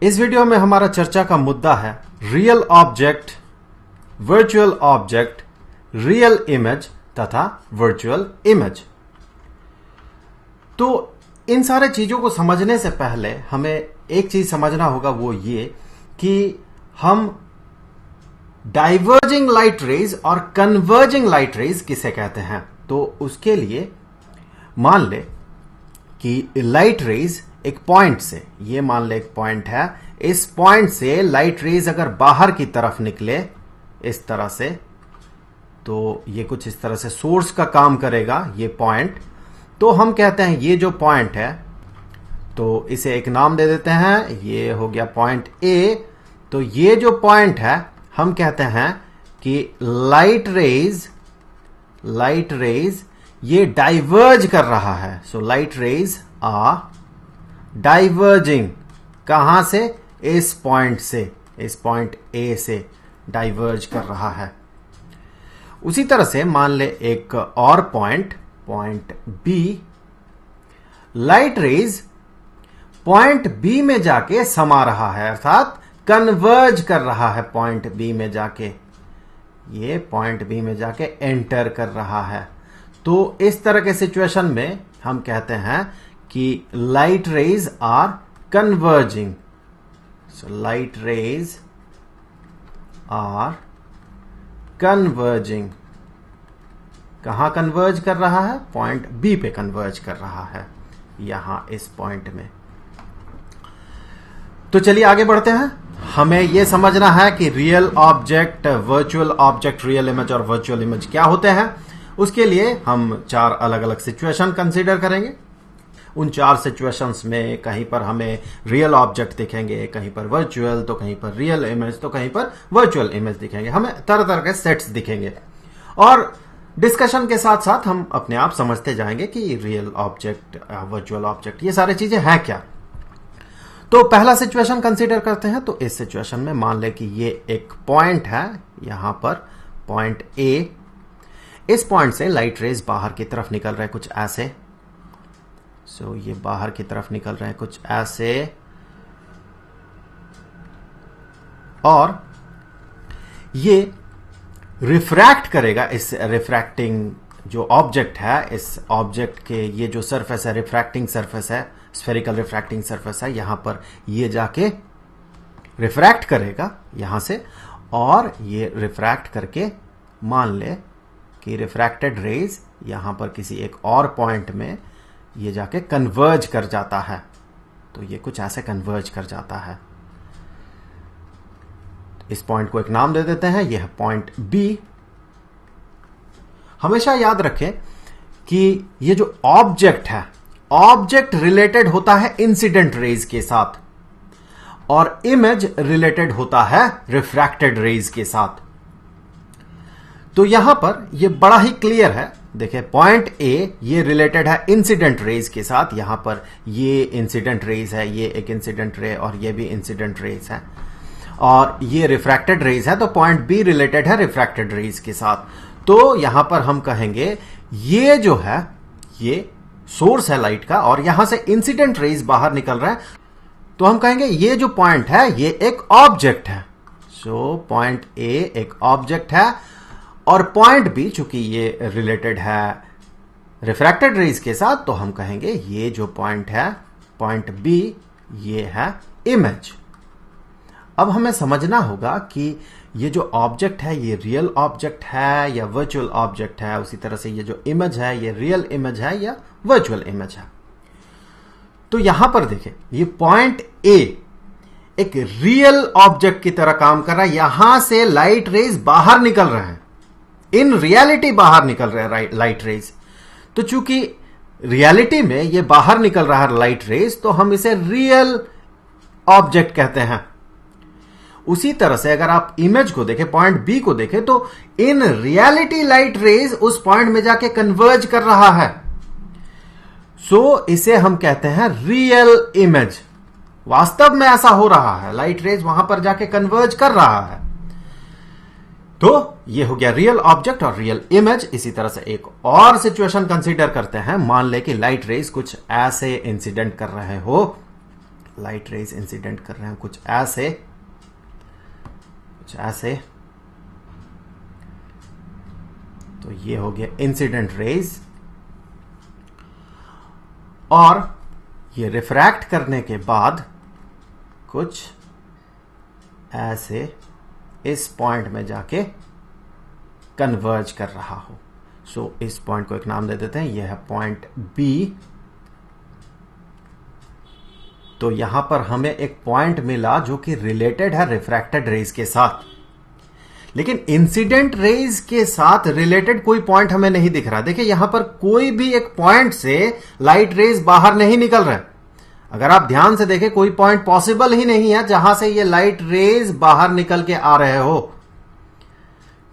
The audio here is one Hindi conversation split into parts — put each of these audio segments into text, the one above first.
इस वीडियो में हमारा चर्चा का मुद्दा है real object, virtual object, real image तथा वर्चुअल इमेज। तो इन सारे चीजों को समझने से पहले हमें एक चीज समझना होगा, वो ये कि हम डाइवर्जिंग लाइट रेज और कन्वर्जिंग लाइट रेज किसे कहते हैं। तो उसके लिए मान ले कि लाइट रेज एक पॉइंट से, ये मान ले एक पॉइंट है, इस पॉइंट से लाइट रेज अगर बाहर की तरफ निकले इस तरह से, तो ये कुछ इस तरह से सोर्स का काम करेगा ये पॉइंट। तो हम कहते हैं ये जो पॉइंट है, तो इसे एक नाम दे देते हैं, ये हो गया पॉइंट ए। तो ये जो पॉइंट है हम कहते हैं कि लाइट रेज ये डाइवर्ज कर रहा है। So light rays are diverging, कहां से? इस पॉइंट से, इस पॉइंट ए से डाइवर्ज कर रहा है। उसी तरह से मान ले एक और point B, light rays point B में जाके समा रहा है, अर्थात कन्वर्ज कर रहा है पॉइंट बी में जाके, ये पॉइंट बी में जाके एंटर कर रहा है। तो इस तरह के सिचुएशन में हम कहते हैं कि light rays are converging. So light rays are converging, कहां कन्वर्ज कर रहा है? पॉइंट बी पे कन्वर्ज कर रहा है, यहां इस पॉइंट में। तो चलिए आगे बढ़ते हैं। हमें यह समझना है कि real object, virtual object, real image और वर्चुअल इमेज क्या होते हैं। उसके लिए हम 4 अलग अलग सिचुएशन कंसीडर करेंगे। उन 4 सिचुएशंस में कहीं पर हमें रियल ऑब्जेक्ट दिखेंगे, कहीं पर वर्चुअल, तो कहीं पर रियल इमेज, तो कहीं पर वर्चुअल इमेज दिखेंगे। हमें तरह तरह के सेट्स दिखेंगे और डिस्कशन के साथ साथ हम अपने आप समझते जाएंगे कि रियल ऑब्जेक्ट, वर्चुअल ऑब्जेक्ट, ये सारी चीजें हैं क्या। तो पहला सिचुएशन कंसीडर करते हैं। तो इस सिचुएशन में मान ले कि ये एक पॉइंट है, यहां पर पॉइंट ए। इस पॉइंट से लाइट रेज बाहर की तरफ निकल रहे हैं कुछ ऐसे। सो ये बाहर की तरफ निकल रहे हैं कुछ ऐसे, और ये रिफ्रैक्ट करेगा इस रिफ्रैक्टिंग जो ऑब्जेक्ट है, इस ऑब्जेक्ट के ये जो सरफेस है, रिफ्रैक्टिंग सरफेस है, स्फेरिकल रिफ्रैक्टिंग सरफेस है, यहां पर ये जाके रिफ्रैक्ट करेगा यहां से, और ये रिफ्रैक्ट करके मान ले कि रिफ्रैक्टेड रेज यहां पर किसी एक और पॉइंट में ये जाके कन्वर्ज कर जाता है। तो ये कुछ ऐसे कन्वर्ज कर जाता है। इस पॉइंट को एक नाम दे देते हैं, यह है पॉइंट बी। हमेशा याद रखें कि ये जो ऑब्जेक्ट है, ऑब्जेक्ट रिलेटेड होता है इंसिडेंट रेज के साथ और इमेज रिलेटेड होता है रिफ्रैक्टेड रेज के साथ। तो यहां पर ये बड़ा ही क्लियर है, देखिए पॉइंट ए ये रिलेटेड है इंसिडेंट रेज के साथ, यहां पर ये इंसिडेंट रेज है, ये एक इंसिडेंट रे और ये भी इंसिडेंट रेज है, और ये रिफ्रैक्टेड रेज है। तो पॉइंट बी रिलेटेड है रिफ्रैक्टेड रेज के साथ। तो यहां पर हम कहेंगे ये जो है ये सोर्स है लाइट का, और यहां से इंसिडेंट रेज बाहर निकल रहा है। तो हम कहेंगे ये जो पॉइंट है ये एक ऑब्जेक्ट है। सो पॉइंट ए एक ऑब्जेक्ट है, और पॉइंट बी चूंकि ये रिलेटेड है रिफ्रैक्टेड रेज के साथ, तो हम कहेंगे ये जो पॉइंट है, पॉइंट बी, ये है इमेज। अब हमें समझना होगा कि ये जो ऑब्जेक्ट है ये रियल ऑब्जेक्ट है या वर्चुअल ऑब्जेक्ट है। उसी तरह से ये जो इमेज है ये रियल इमेज है या वर्चुअल इमेज है। तो यहां पर देखें ये पॉइंट ए एक रियल ऑब्जेक्ट की तरह काम कर रहा है, यहां से लाइट रेज बाहर निकल रहे हैं, इन रियलिटी बाहर निकल रहे हैं लाइट रेज। तो चूंकि रियलिटी में ये बाहर निकल रहा है लाइट रेज, तो हम इसे रियल ऑब्जेक्ट कहते हैं। उसी तरह से अगर आप इमेज को देखें, पॉइंट बी को देखें, तो इन रियलिटी लाइट रेज उस पॉइंट में जाके कन्वर्ज कर रहा है। सो इसे हम कहते हैं रियल इमेज। वास्तव में ऐसा हो रहा है, लाइट रेज वहां पर जाके कन्वर्ज कर रहा है। तो ये हो गया रियल ऑब्जेक्ट और रियल इमेज। इसी तरह से एक और सिचुएशन कंसीडर करते हैं। मान ले कि लाइट रेज कुछ ऐसे इंसिडेंट कर रहे हो लाइट रेज इंसिडेंट कर रहे हैं कुछ ऐसे, तो ये हो गया इंसिडेंट रेज, और ये रिफ्रैक्ट करने के बाद कुछ ऐसे इस पॉइंट में जाके कन्वर्ज कर रहा हो। सो इस पॉइंट को एक नाम दे देते हैं, यह है पॉइंट बी। तो यहां पर हमें एक पॉइंट मिला जो कि रिलेटेड है रिफ्रैक्टेड रेज के साथ, लेकिन इंसिडेंट रेज के साथ रिलेटेड कोई पॉइंट हमें नहीं दिख रहा। देखिए यहां पर कोई भी एक पॉइंट से लाइट रेज बाहर नहीं निकल रहे। अगर आप ध्यान से देखें कोई पॉइंट पॉसिबल ही नहीं है जहां से ये लाइट रेज बाहर निकल के आ रहे हो,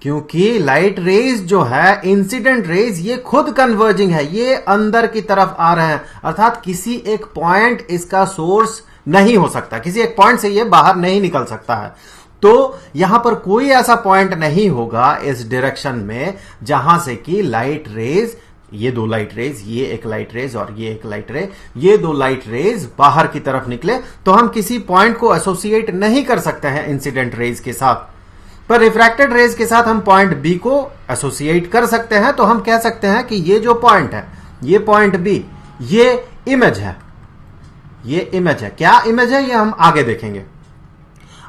क्योंकि लाइट रेज जो है इंसिडेंट रेज ये खुद कन्वर्जिंग है, ये अंदर की तरफ आ रहे हैं, अर्थात किसी एक पॉइंट इसका सोर्स नहीं हो सकता, किसी एक पॉइंट से ये बाहर नहीं निकल सकता है। तो यहां पर कोई ऐसा पॉइंट नहीं होगा इस डायरेक्शन में जहां से कि लाइट रेज, ये दो लाइट रेज, ये एक लाइट रेज और ये एक लाइट रे, ये दो लाइट रेज बाहर की तरफ निकले, तो हम किसी पॉइंट को एसोसिएट नहीं कर सकते हैं इंसिडेंट रेज के साथ। पर रिफ्रैक्टेड रेज के साथ हम पॉइंट बी को एसोसिएट कर सकते हैं। तो हम कह सकते हैं कि ये जो पॉइंट है, ये पॉइंट बी, ये इमेज है, ये इमेज है। क्या इमेज है ये हम आगे देखेंगे।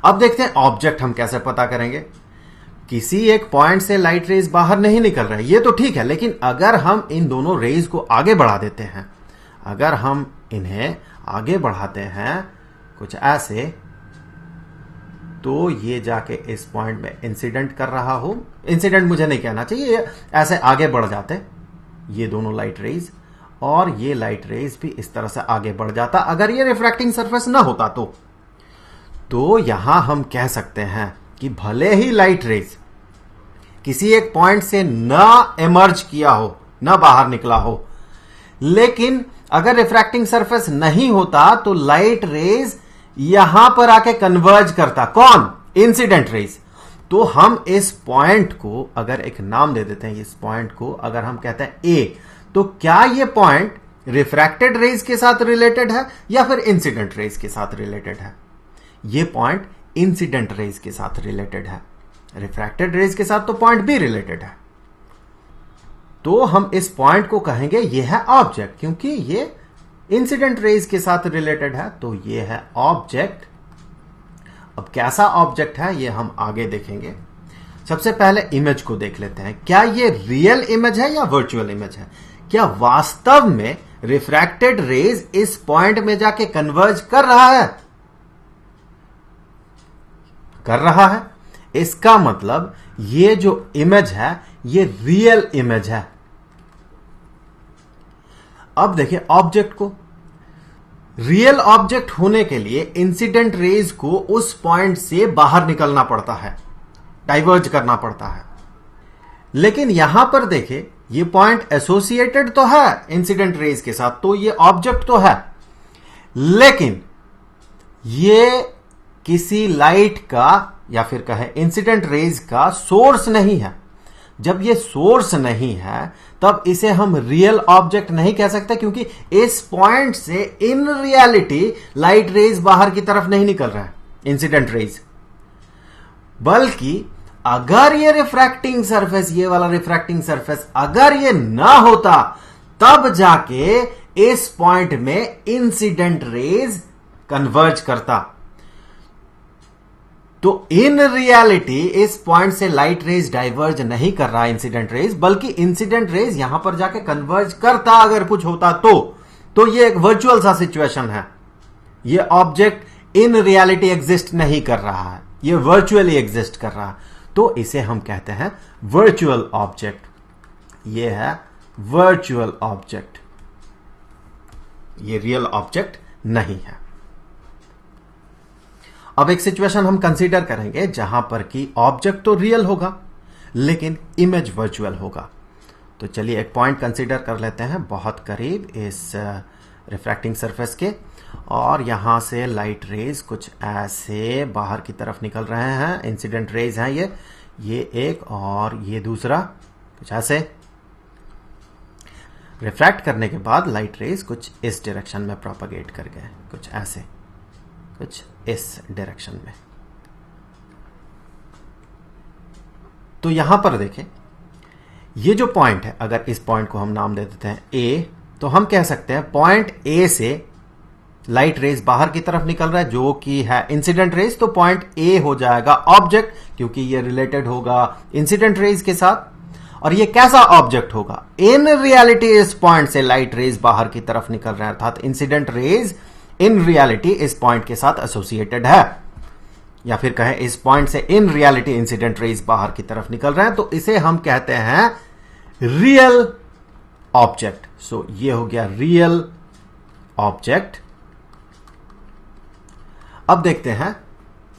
अब देखते हैं ऑब्जेक्ट हम कैसे पता करेंगे। किसी एक पॉइंट से लाइट रेज बाहर नहीं निकल रहे, ये तो ठीक है, लेकिन अगर हम इन दोनों रेज को आगे बढ़ा देते हैं, अगर हम इन्हें आगे बढ़ाते हैं कुछ ऐसे, तो ये जाके इस पॉइंट में इंसिडेंट कर रहा हो, इंसिडेंट मुझे नहीं कहना चाहिए, ऐसे आगे बढ़ जाते ये दोनों लाइट रेज, और ये लाइट रेज भी इस तरह से आगे बढ़ जाता अगर ये रिफ्रैक्टिंग सरफेस ना होता तो यहां हम कह सकते हैं कि भले ही लाइट रेज किसी एक पॉइंट से ना इमर्ज किया हो, ना बाहर निकला हो, लेकिन अगर रिफ्रैक्टिंग सरफेस नहीं होता तो लाइट रेज यहां पर आके कन्वर्ज करता। कौन? Incident raise. तो हम इस पॉइंट को अगर एक नाम दे देते हैं, इस पॉइंट को अगर हम कहते हैं ए, तो क्या यह पॉइंट रिफ्रैक्टेड रेज के साथ रिलेटेड है या फिर इंसिडेंट रेज के साथ रिलेटेड है? यह पॉइंट इंसिडेंट रेज के साथ रिलेटेड है। रिफ्रैक्टेड रेज के साथ तो पॉइंट बी रिलेटेड है। तो हम इस पॉइंट को कहेंगे यह है ऑब्जेक्ट, क्योंकि यह इंसिडेंट रेज के साथ रिलेटेड है, तो यह है ऑब्जेक्ट। अब कैसा ऑब्जेक्ट है यह हम आगे देखेंगे। सबसे पहले इमेज को देख लेते हैं। क्या यह रियल इमेज है या वर्चुअल इमेज है? क्या वास्तव में रिफ्रैक्टेड रेज इस पॉइंट में जाके कन्वर्ज कर रहा है? कर रहा है। इसका मतलब ये जो इमेज है ये रियल इमेज है। अब देखिए ऑब्जेक्ट को, रियल ऑब्जेक्ट होने के लिए इंसिडेंट रेज को उस पॉइंट से बाहर निकलना पड़ता है, डाइवर्ज करना पड़ता है। लेकिन यहां पर देखिए ये पॉइंट एसोसिएटेड तो है इंसिडेंट रेज के साथ, तो ये ऑब्जेक्ट तो है, लेकिन ये किसी लाइट का या फिर कहे इंसिडेंट रेज का सोर्स नहीं है। जब ये सोर्स नहीं है तब इसे हम रियल ऑब्जेक्ट नहीं कह सकते, क्योंकि इस पॉइंट से इन रियलिटी लाइट रेज बाहर की तरफ नहीं निकल रहा है, इंसिडेंट रेज। बल्कि अगर ये रिफ्रैक्टिंग सरफेस, ये वाला रिफ्रैक्टिंग सरफेस अगर ये ना होता तब जाके इस पॉइंट में इंसिडेंट रेज कन्वर्ज करता। तो इन रियलिटी इस पॉइंट से लाइट रेज डाइवर्ज नहीं कर रहा इंसिडेंट रेज, बल्कि इंसिडेंट रेज यहां पर जाके कन्वर्ज करता अगर कुछ होता तो ये एक वर्चुअल सा सिचुएशन है। ये ऑब्जेक्ट इन रियलिटी एग्जिस्ट नहीं कर रहा है, ये वर्चुअली एग्जिस्ट कर रहा है, तो इसे हम कहते हैं वर्चुअल ऑब्जेक्ट। ये है वर्चुअल ऑब्जेक्ट, ये रियल ऑब्जेक्ट नहीं है। अब एक सिचुएशन हम कंसीडर करेंगे जहां पर कि ऑब्जेक्ट तो रियल होगा लेकिन इमेज वर्चुअल होगा। तो चलिए एक पॉइंट कंसीडर कर लेते हैं बहुत करीब इस रिफ्रैक्टिंग सरफेस के, और यहां से लाइट रेज कुछ ऐसे बाहर की तरफ निकल रहे हैं। इंसिडेंट रेज हैं ये एक और ये दूसरा, कुछ ऐसे रिफ्रैक्ट करने के बाद लाइट रेज कुछ इस डायरेक्शन में प्रोपेगेट कर गए, कुछ ऐसे। कुछ इस डायरेक्शन में। तो यहां पर देखें, ये जो पॉइंट है, अगर इस पॉइंट को हम नाम दे देते हैं ए, तो हम कह सकते हैं पॉइंट ए से लाइट रेज बाहर की तरफ निकल रहा है जो कि है इंसिडेंट रेज, तो पॉइंट ए हो जाएगा ऑब्जेक्ट, क्योंकि ये रिलेटेड होगा इंसिडेंट रेज के साथ। और ये कैसा ऑब्जेक्ट होगा? इन रियलिटी इस पॉइंट से लाइट रेज बाहर की तरफ निकल रहे हैं, अर्थात इंसिडेंट रेज इन रियलिटी इस पॉइंट के साथ एसोसिएटेड है, या फिर कहें इस पॉइंट से इन रियलिटी इंसिडेंट रेज बाहर की तरफ निकल रहे हैं, तो इसे हम कहते हैं रियल ऑब्जेक्ट। सो ये हो गया रियल ऑब्जेक्ट। अब देखते हैं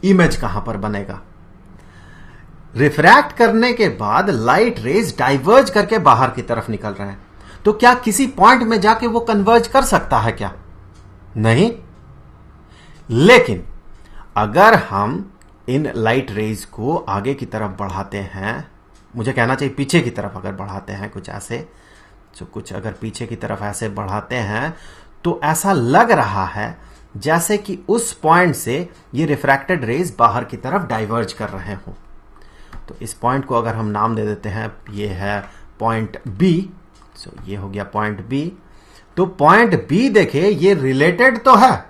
इमेज कहां पर बनेगा। रिफ्रैक्ट करने के बाद लाइट रेज डाइवर्ज करके बाहर की तरफ निकल रहे हैं, तो क्या किसी पॉइंट में जाके वो कन्वर्ज कर सकता है क्या? नहीं। लेकिन अगर हम इन लाइट रेज को आगे की तरफ बढ़ाते हैं, मुझे कहना चाहिए पीछे की तरफ अगर बढ़ाते हैं, कुछ ऐसे, तो कुछ अगर पीछे की तरफ ऐसे बढ़ाते हैं, तो ऐसा लग रहा है जैसे कि उस पॉइंट से ये रिफ्रैक्टेड रेज बाहर की तरफ डाइवर्ज कर रहे हो। तो इस पॉइंट को अगर हम नाम दे देते हैं, ये है पॉइंट बी, सो ये हो गया पॉइंट बी। तो पॉइंट बी देखिए, ये रिलेटेड तो है,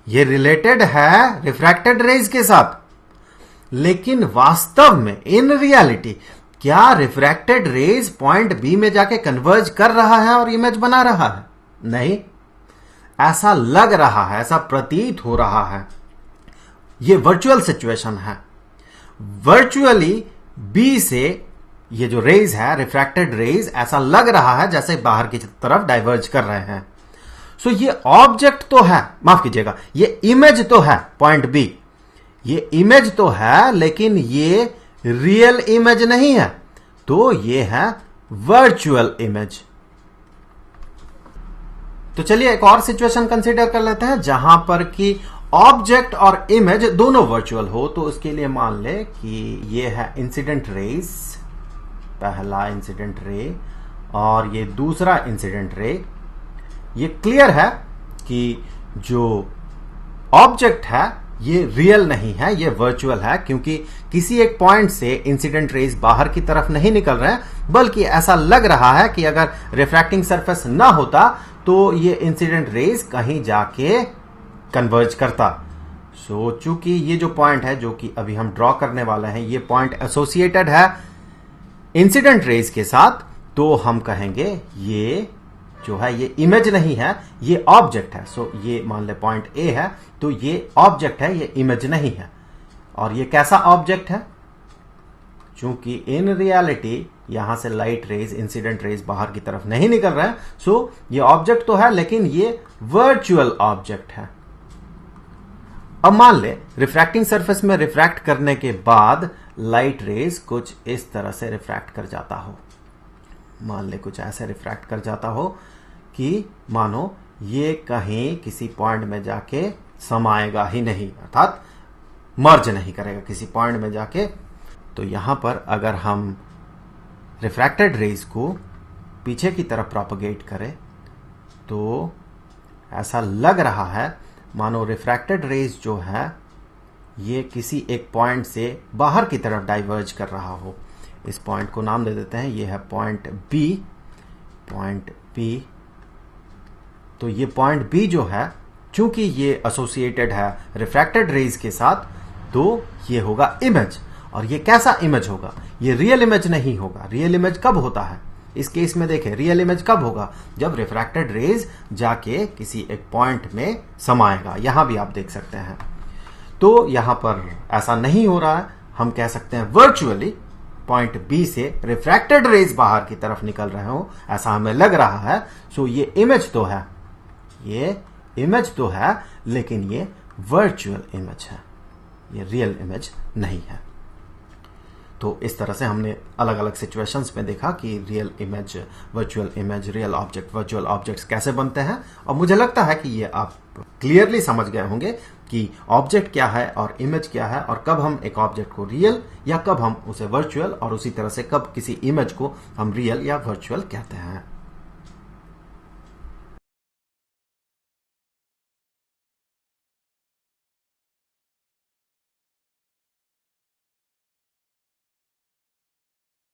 ये रिलेटेड है रिफ्रैक्टेड रेज के साथ, लेकिन वास्तव में इन रियलिटी क्या रिफ्रैक्टेड रेज पॉइंट बी में जाके कन्वर्ज कर रहा है और इमेज बना रहा है? नहीं। ऐसा लग रहा है, ऐसा प्रतीत हो रहा है। ये वर्चुअल सिचुएशन है। वर्चुअली बी से ये जो रेज है, रिफ्रैक्टेड रेज, ऐसा लग रहा है जैसे बाहर की तरफ डाइवर्ज कर रहे हैं। सो ये ऑब्जेक्ट तो है, माफ कीजिएगा, ये इमेज तो है पॉइंट बी, ये इमेज तो है, लेकिन ये रियल इमेज नहीं है, तो ये है वर्चुअल इमेज। तो चलिए एक और सिचुएशन कंसीडर कर लेते हैं जहां पर कि ऑब्जेक्ट और इमेज दोनों वर्चुअल हो। तो उसके लिए मान ले कि ये है इंसिडेंट रेज, पहला इंसिडेंट रे और ये दूसरा इंसिडेंट रे। ये क्लियर है कि जो ऑब्जेक्ट है ये रियल नहीं है, ये वर्चुअल है, क्योंकि किसी एक पॉइंट से इंसिडेंट रेज बाहर की तरफ नहीं निकल रहे हैं, बल्कि ऐसा लग रहा है कि अगर रिफ्रैक्टिंग सरफेस ना होता तो ये इंसिडेंट रेज कहीं जाके कन्वर्ज करता। सो चूंकि ये जो पॉइंट है जो कि अभी हम ड्रॉ करने वाले हैं, ये पॉइंट एसोसिएटेड है इंसिडेंट रेज के साथ, तो हम कहेंगे ये जो है ये इमेज नहीं है, ये ऑब्जेक्ट है। सो ये मान ले पॉइंट ए है, तो ये ऑब्जेक्ट है, ये इमेज नहीं है। और ये कैसा ऑब्जेक्ट है? चूंकि इन रियलिटी यहां से लाइट रेज, इंसिडेंट रेज बाहर की तरफ नहीं निकल रहे हैं, सो ये ऑब्जेक्ट तो है, लेकिन ये वर्चुअल ऑब्जेक्ट है। अब मान ले रिफ्रैक्टिंग सरफेस में रिफ्रैक्ट करने के बाद लाइट रेज कुछ इस तरह से रिफ्रैक्ट कर जाता हो, मान ले कुछ ऐसे रिफ्रैक्ट कर जाता हो कि मानो ये कहीं किसी पॉइंट में जाके समाएगा ही नहीं, अर्थात मर्ज नहीं करेगा किसी पॉइंट में जाके। तो यहां पर अगर हम रिफ्रैक्टेड रेज को पीछे की तरफ प्रोपगेट करें, तो ऐसा लग रहा है मानो रिफ्रैक्टेड रेज जो है ये किसी एक पॉइंट से बाहर की तरफ डाइवर्ज कर रहा हो। इस पॉइंट को नाम दे देते हैं, ये है पॉइंट बी, पॉइंट बी। तो ये पॉइंट बी जो है, चूंकि ये एसोसिएटेड है रिफ्रैक्टेड रेज के साथ, तो ये होगा इमेज। और ये कैसा इमेज होगा? ये रियल इमेज नहीं होगा। रियल इमेज कब होता है? इस केस में देखें, रियल इमेज कब होगा? जब रिफ्रैक्टेड रेज जाके किसी एक पॉइंट में समाएगा। यहां भी आप देख सकते हैं। तो यहां पर ऐसा नहीं हो रहा है, हम कह सकते हैं वर्चुअली पॉइंट बी से रिफ्रैक्टेड रेज बाहर की तरफ निकल रहे हो, ऐसा हमें लग रहा है। सो ये इमेज तो है, ये इमेज तो है, लेकिन ये वर्चुअल इमेज है, ये रियल इमेज नहीं है। तो इस तरह से हमने अलग अलग सिचुएशंस में देखा कि real image, virtual image, real object, virtual objects कैसे बनते हैं। और मुझे लगता है कि ये आप क्लियरली समझ गए होंगे कि ऑब्जेक्ट क्या है और इमेज क्या है, और कब हम एक ऑब्जेक्ट को रियल या कब हम उसे वर्चुअल, और उसी तरह से कब किसी इमेज को हम रियल या वर्चुअल कहते हैं।